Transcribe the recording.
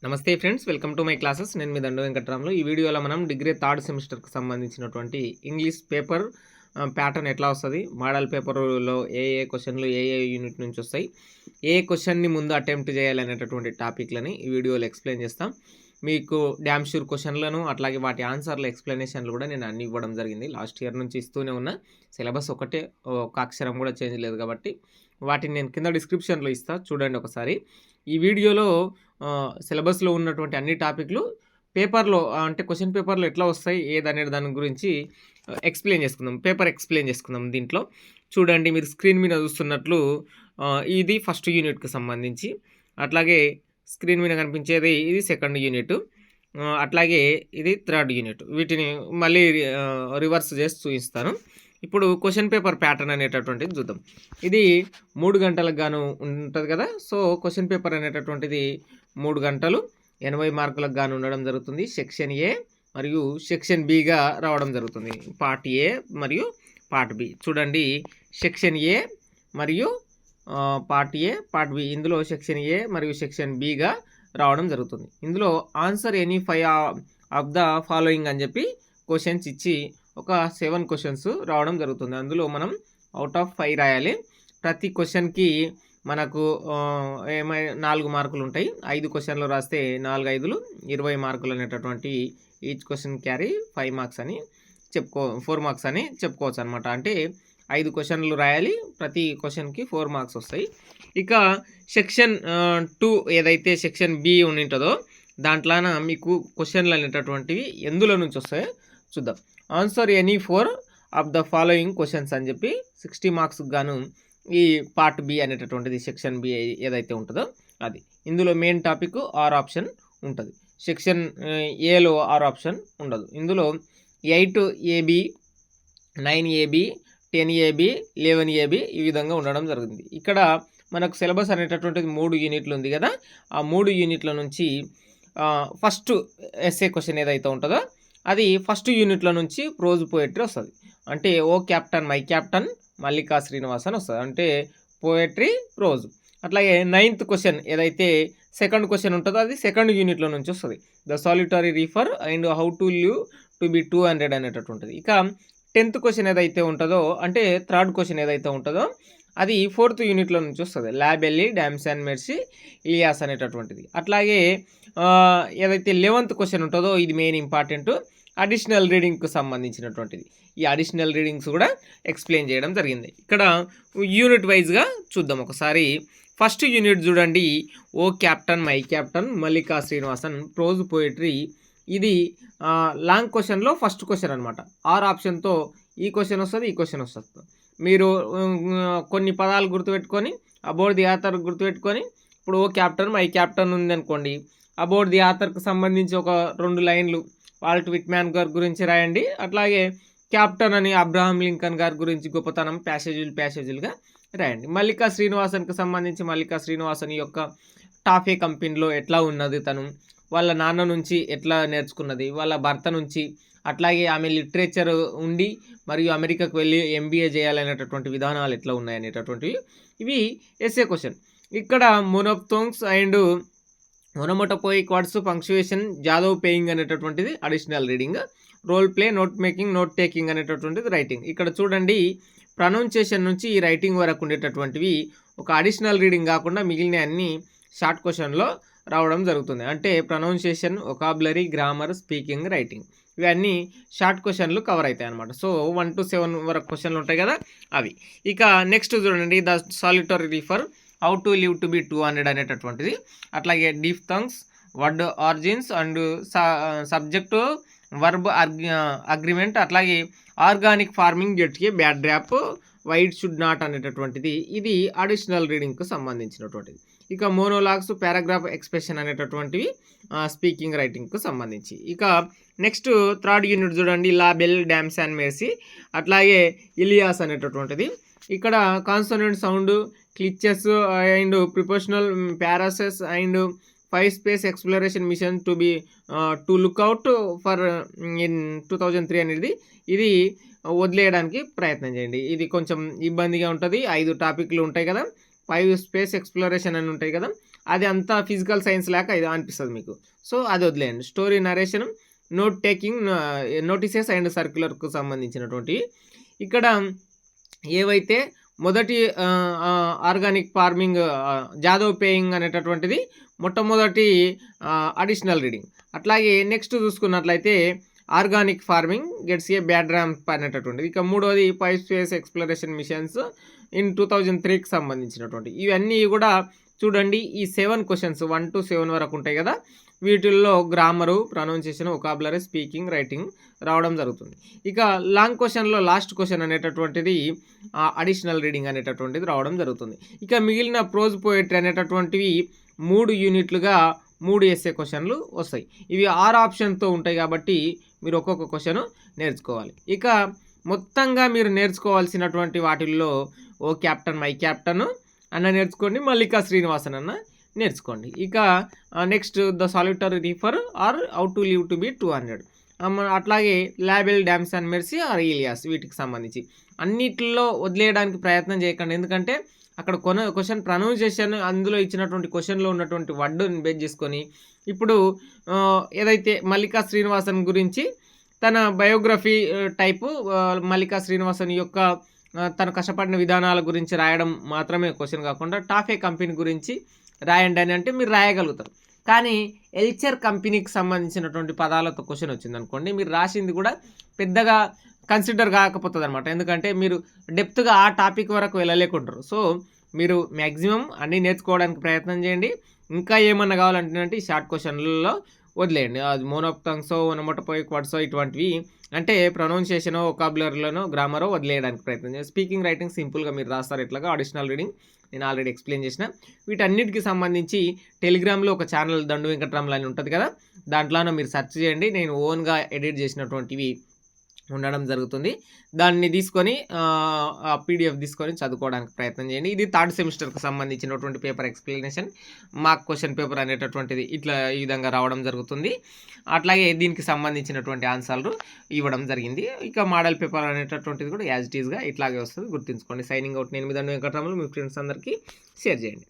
నమస్తే friends, welcome to my classes. నేను మీ దండు వెంకట్రాములు. ఈ వీడియోలో మనం డిగ్రీ థర్డ్ సెమిస్టర్కి సంబంధించినటువంటి ఇంగ్లీష్ పేపర్ ప్యాటర్న్ ఎట్లా వస్తుంది, మోడల్ పేపర్లో ఏ క్వశ్చన్లు ఏ యూనిట్ నుంచి వస్తాయి, ఏ క్వశ్చన్ని ముందు అటెంప్ట్ చేయాలనేటటువంటి టాపిక్లని ఈ వీడియోలో ఎక్స్ప్లెయిన్ చేస్తాం. మీకు డ్యామ్ షూర్ క్వశ్చన్లను అట్లాగే వాటి ఆన్సర్ల ఎక్స్ప్లెనేషన్లు కూడా నేను అన్ని ఇవ్వడం జరిగింది. లాస్ట్ ఇయర్ నుంచి ఇస్తూనే ఉన్న సిలబస్ ఒకటే, ఒక అక్షరం కూడా చేంజ్ లేదు కాబట్టి వాటిని నేను కింద డిస్క్రిప్షన్లో ఇస్తాను, చూడండి ఒకసారి. ఈ వీడియోలో సిలబస్లో ఉన్నటువంటి అన్ని టాపిక్లు పేపర్లో అంటే క్వశ్చన్ పేపర్లో ఎట్లా వస్తాయి ఏదనే దాని గురించి ఎక్స్ప్లెయిన్ చేసుకుందాం. దీంట్లో చూడండి, మీరు స్క్రీన్ మీద చూస్తున్నట్లు ఇది ఫస్ట్ యూనిట్కి సంబంధించి, అట్లాగే స్క్రీన్ మీద కనిపించేది ఇది సెకండ్ యూనిట్, అట్లాగే ఇది థర్డ్ యూనిట్. వీటిని మళ్ళీ రివర్స్ చేసి చూపిస్తాను. ఇప్పుడు క్వశ్చన్ పేపర్ ప్యాటర్న్ అనేటటువంటిది చూద్దాం. ఇది 3 గంటలకు గాను ఉంటుంది కదా. సో క్వశ్చన్ పేపర్ అనేటటువంటిది 3 గంటలు 80 మార్కులకు గాను ఉండడం జరుగుతుంది. సెక్షన్ ఏ మరియు సెక్షన్ బిగా రావడం జరుగుతుంది. పార్ట్ ఏ మరియు పార్ట్ బి. చూడండి, సెక్షన్ ఏ మరియు పార్ట్ ఏ, పార్ట్ బి, ఇందులో సెక్షన్ ఏ మరియు సెక్షన్ బిగా రావడం జరుగుతుంది. ఇందులో answer any 5 of the following అని చెప్పి క్వశ్చన్స్ ఇచ్చి ఒక 7 క్వశ్చన్స్ రావడం జరుగుతుంది. అందులో మనం అవుట్ ఆఫ్ 5 రాయాలి. ప్రతి క్వశ్చన్కి మనకు 4 మార్కులు ఉంటాయి. 5 క్వశ్చన్లు రాస్తే 4 5లు 20 మార్కులు అనేటటువంటి ఈచ్ క్వశ్చన్ క్యారీ 5 మార్క్స్ అని 4 మార్క్స్ అని చెప్పుకోవచ్చు అనమాట. అంటే 5 క్వశ్చన్లు రాయాలి, ప్రతి క్వశ్చన్కి 4 మార్క్స్ వస్తాయి. ఇక సెక్షన్ 2 ఏదైతే సెక్షన్ బి ఉంటుందో దాంట్లోన మీకు క్వశ్చన్లు అనేటటువంటివి ఎందులో నుంచి వస్తాయో చూద్దాం. Answer any 4 of the following questions అని చెప్పి 60 మార్క్స్కి గాను ఈ పార్ట్ బి అనేటటువంటిది సెక్షన్ బి ఏదైతే ఉంటుందో అది. ఇందులో మెయిన్ టాపిక్ ఆర్ ఆప్షన్ ఉంటుంది. సెక్షన్ ఏలో ఆర్ ఆప్షన్ ఉండదు. ఇందులో 8 ఏబి, 9 ఏబి, 10 ఏబి, 11 ఏబి ఈ విధంగా ఉండడం జరుగుతుంది. ఇక్కడ మనకు సిలబస్ అనేటటువంటిది 3 యూనిట్లు ఉంది కదా. ఆ 3 యూనిట్ల నుంచి ఫస్ట్ ఎస్ఏ క్వశ్చన్ ఏదైతే ఉంటుందో అది ఫస్ట్ యూనిట్లో నుంచి ప్రోజ్ పోయట్రీ వస్తుంది. అంటే O captain my captain Mallika Srinivas అని వస్తుంది, అంటే పోయట్రీ ప్రోజ్. అట్లాగే 9th క్వశ్చన్ ఏదైతే సెకండ్ క్వశ్చన్ ఉంటుందో అది సెకండ్ యూనిట్లో నుంచి వస్తుంది. The solitary refer and how to live to be 200 అనేటటువంటిది. ఇక 10th క్వశ్చన్ ఏదైతే ఉంటుందో అంటే థర్డ్ క్వశ్చన్ ఏదైతే ఉంటుందో అది 4th యూనిట్లో నుంచి వస్తుంది. ల్యాబెల్లి, డ్యామ్స్ అండ్ మెర్సీ, ఇలియాస్ అనేటటువంటిది. అట్లాగే ఏదైతే 11th క్వశ్చన్ ఉంటుందో ఇది మెయిన్ ఇంపార్టెంట్, అడిషనల్ రీడింగ్కి సంబంధించినటువంటిది. ఈ అడిషనల్ రీడింగ్స్ కూడా ఎక్స్ప్లెయిన్ చేయడం జరిగింది. ఇక్కడ యూనిట్ వైజ్గా చూద్దాం ఒకసారి. ఫస్ట్ యూనిట్ చూడండి, O captain my captain Mallika Srinivasan prose poetry. ఇది లాంగ్ క్వశ్చన్లో ఫస్ట్ క్వశ్చన్ అనమాట. ఆర్ ఆప్షన్తో ఈ క్వశ్చన్ వస్తుంది, ఈ క్వశ్చన్ వస్తుంది. మీరు కొన్ని పదాలు గుర్తుపెట్టుకొని అబౌట్ ది ఆథర్ గుర్తుపెట్టుకొని, ఇప్పుడు ఓ క్యాప్టెన్ మై క్యాప్టెన్ ఉంది అనుకోండి, అబౌట్ ది ఆథర్కి సంబంధించి ఒక 2 లైన్లు వాల్ట్ విట్మ్యాన్ గారి గురించి రాయండి. అట్లాగే క్యాప్టెన్ అని అబ్రహాం లింకన్ గారి గురించి గొప్పతనం ప్యాసేజీలుగా రాయండి. మల్లికా శ్రీనివాసన్కి సంబంధించి మల్లికా శ్రీనివాసన్ యొక్క టాఫే కంపెనీలో ఎట్లా ఉన్నది, తను వాళ్ళ నాన్న నుంచి ఎట్లా నేర్చుకున్నది, వాళ్ళ భర్త నుంచి, అట్లాగే ఆమె లిటరేచర్ ఉండి మరియు అమెరికాకు వెళ్ళి MBA చేయాలనేటటువంటి విధానాలు ఎట్లా ఉన్నాయనేటటువంటివి ఇవి ఎస్ఏ క్వశ్చన్. ఇక్కడ monophthongs and onomatopoeic words, punctuation, Jadav Payeng అనేటటువంటిది additional reading. Role play, note making, note taking అనేటటువంటిది రైటింగ్. ఇక్కడ చూడండి, ప్రొనౌన్సియేషన్ నుంచి ఈ రైటింగ్ వరకు ఉండేటటువంటివి ఒక అడిషనల్ రీడింగ్ కాకుండా మిగిలిన అన్ని షార్ట్ క్వశ్చన్లో రావడం జరుగుతుంది. అంటే pronunciation, vocabulary, grammar, speaking, writing ఇవన్నీ షార్ట్ క్వశ్చన్లు కవర్ అవుతాయి అనమాట. సో 1 to 7 వరకు క్వశ్చన్లు ఉంటాయి కదా అవి. ఇక నెక్స్ట్ చూడండి, the solitary reaper how to live to be 200 అనేటటువంటిది. అట్లాగే diphthongs, word origins and subject verb agreement, అట్లాగే ఆర్గానిక్ ఫార్మింగ్ గెట్కి bad rap, white should not అనేటటువంటిది ఇది అడిషనల్ రీడింగ్కి సంబంధించినటువంటిది. ఇక మోనోలాగ్స్, పారాగ్రాఫ్ ఎక్స్ప్రెషన్ అనేటటువంటివి స్పీకింగ్ రైటింగ్కు సంబంధించి. ఇక నెక్స్ట్ థర్డ్ యూనిట్ చూడండి, లాబెల్, డ్యామ్స్ అండ్ మెర్సీ, అట్లాగే ఇలియాస్ అనేటటువంటిది. ఇక్కడ consonant sound, clichés and prepositional phrases and 5 space exploration mission to lookout for in 2003 అనేది ఇది వదిలేయడానికి ప్రయత్నం చేయండి. ఇది కొంచెం ఇబ్బందిగా ఉంటుంది. 5 టాపిక్లు ఉంటాయి కదా, 5 స్పేస్ ఎక్స్ప్లోరేషన్ అని ఉంటాయి కదా, అది అంతా ఫిజికల్ సైన్స్ లాగా ఇది అనిపిస్తుంది మీకు. సో అది వదిలేయండి. Story narration, note taking, notices and సర్క్యులర్కు సంబంధించినటువంటివి. ఇక్కడ ఏవైతే మొదటి ఆర్గానిక్ ఫార్మింగ్ జాదవ్ పేయింగ్ అనేటటువంటిది మొట్టమొదటి అడిషనల్ రీడింగ్. అట్లాగే నెక్స్ట్ చూసుకున్నట్లయితే ఆర్గానిక్ ఫార్మింగ్ గెట్స్ ఏ బ్యాడ్ ర్యాంప్ అనేటటువంటిది. ఇక మూడవది 5 స్పేస్ ఎక్స్ప్లోరేషన్ మిషన్స్ ఇన్ 2003కి సంబంధించినటువంటి. ఇవన్నీ కూడా చూడండి, ఈ 7 క్వశ్చన్స్ 1 to 7 వరకు ఉంటాయి కదా, వీటిల్లో grammar, pronunciation, vocabulary, speaking, writing రావడం జరుగుతుంది. ఇక లాంగ్ క్వశ్చన్లో లాస్ట్ క్వశ్చన్ అనేటటువంటిది అడిషనల్ రీడింగ్ అనేటటువంటిది రావడం జరుగుతుంది. ఇక మిగిలిన ప్రోజ్ పోయట్రీ అనేటటువంటివి 3 యూనిట్లుగా 3 ఎస్ఏ క్వశ్చన్లు వస్తాయి. ఇవి 6 ఆప్షన్తో ఉంటాయి కాబట్టి మీరు ఒక్కొక్క క్వశ్చన్ నేర్చుకోవాలి. ఇక మొత్తంగా మీరు నేర్చుకోవాల్సినటువంటి వాటిల్లో ఓ క్యాప్టెన్ మై క్యాప్టెన్ అన్న నేర్చుకోండి, మల్లికా శ్రీనివాసన్ అన్న నేర్చుకోండి. ఇక next the solitary reaper or how to live to be 200. అట్లాగే లాబెల్, డ్యామ్స్ అండ్ మెర్సీ ఆర్ ఇలియాస్, వీటికి సంబంధించి అన్నిటిలో వదిలేయడానికి ప్రయత్నం చేయకండి. ఎందుకంటే అక్కడ క్వశ్చన్ ప్రొనౌన్సియేషన్ అందులో ఇచ్చినటువంటి క్వశ్చన్లో ఉన్నటువంటి వర్డ్ని బేస్ చేసుకొని ఇప్పుడు ఏదైతే మల్లికా శ్రీనివాసన్ గురించి తన బయోగ్రఫీ టైపు మల్లికా శ్రీనివాసన్ యొక్క తను కష్టపడిన విధానాల గురించి రాయడం మాత్రమే క్వశ్చన్ కాకుండా టాఫే కంపెనీ గురించి రాయండి అని అంటే మీరు రాయగలుగుతారు. కానీ ఎల్చర్ కంపెనీకి సంబంధించినటువంటి పదాలతో క్వశ్చన్ వచ్చింది అనుకోండి, మీరు రాసింది కూడా పెద్దగా కన్సిడర్ కాకపోతుంది అనమాట. ఎందుకంటే మీరు డెప్త్గా ఆ టాపిక్ వరకు వెళ్ళలేకుంటారు. సో మీరు మ్యాక్సిమం అన్నీ నేర్చుకోవడానికి ప్రయత్నం చేయండి. ఇంకా ఏమన్నా కావాలంటే ఈ షార్ట్ క్వశ్చన్లలో వదిలేయండి. అది మోనోప్టంగ్సో, ఓనమోటోపోయిక్ వర్డ్సో ఇటువంటివి అంటే ప్రొనౌన్సియేషనో, వొకాబులరీలోనో, గ్రామరో వదిలేయడానికి ప్రయత్నం చేయండి. స్పీకింగ్, రైటింగ్ సింపుల్గా మీరు రాస్తారు. ఎట్లాగా అడిషనల్ రీడింగ్ నేను ఆల్రెడీ ఎక్స్ప్లెయిన్ చేసిన. వీటన్నిటికి సంబంధించి టెలిగ్రామ్లో ఒక ఛానల్ దండు వెంకట్రాములు అని ఉంటుంది కదా, దాంట్లోనో మీరు సెర్చ్ చేయండి. నేను ఓన్గా ఎడిట్ చేసినటువంటివి ఉండడం జరుగుతుంది. దాన్ని తీసుకొని పీడిఎఫ్ తీసుకొని చదువుకోవడానికి ప్రయత్నం చేయండి. ఇది 3rd సెమిస్టర్కి సంబంధించినటువంటి paper explanation, mark question paper అనేటటువంటిది ఇట్లా ఈ విధంగా రావడం జరుగుతుంది. అట్లాగే దీనికి సంబంధించినటువంటి ఆన్సర్లు ఇవ్వడం జరిగింది. ఇక మోడల్ పేపర్ అనేటటువంటిది కూడా యాజ్ ఇట్ ఈస్గా ఇట్లాగే వస్తుంది, గుర్తుంచుకోండి. Signing out. నేను మీ దండు వెంకట్రాములు. మీ ఫ్రెండ్స్ అందరికీ షేర్ చేయండి.